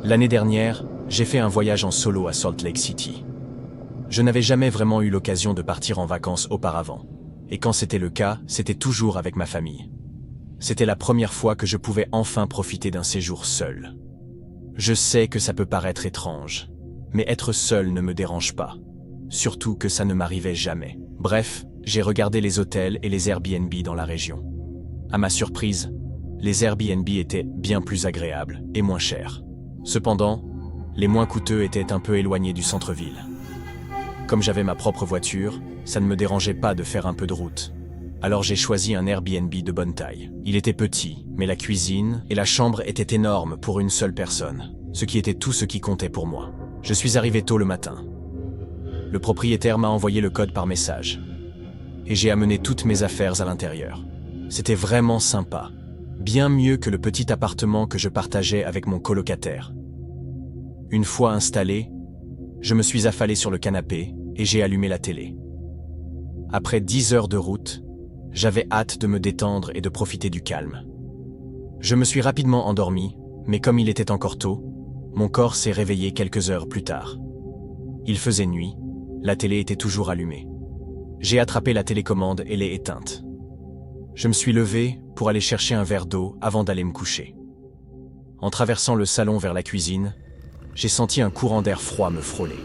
L'année dernière, j'ai fait un voyage en solo à Salt Lake City. Je n'avais jamais vraiment eu l'occasion de partir en vacances auparavant. Et quand c'était le cas, c'était toujours avec ma famille. C'était la première fois que je pouvais enfin profiter d'un séjour seul. Je sais que ça peut paraître étrange, mais être seul ne me dérange pas. Surtout que ça ne m'arrivait jamais. Bref, j'ai regardé les hôtels et les Airbnb dans la région. À ma surprise, les Airbnb étaient bien plus agréables et moins chers. Cependant, les moins coûteux étaient un peu éloignés du centre-ville. Comme j'avais ma propre voiture, ça ne me dérangeait pas de faire un peu de route. Alors j'ai choisi un Airbnb de bonne taille. Il était petit, mais la cuisine et la chambre étaient énormes pour une seule personne, ce qui était tout ce qui comptait pour moi. Je suis arrivé tôt le matin. Le propriétaire m'a envoyé le code par message. Et j'ai amené toutes mes affaires à l'intérieur. C'était vraiment sympa. Bien mieux que le petit appartement que je partageais avec mon colocataire. Une fois installé, je me suis affalé sur le canapé et j'ai allumé la télé. Après 10 heures de route, j'avais hâte de me détendre et de profiter du calme. Je me suis rapidement endormi, mais comme il était encore tôt, mon corps s'est réveillé quelques heures plus tard. Il faisait nuit, la télé était toujours allumée. J'ai attrapé la télécommande et l'ai éteinte. Je me suis levé pour aller chercher un verre d'eau avant d'aller me coucher. En traversant le salon vers la cuisine, j'ai senti un courant d'air froid me frôler.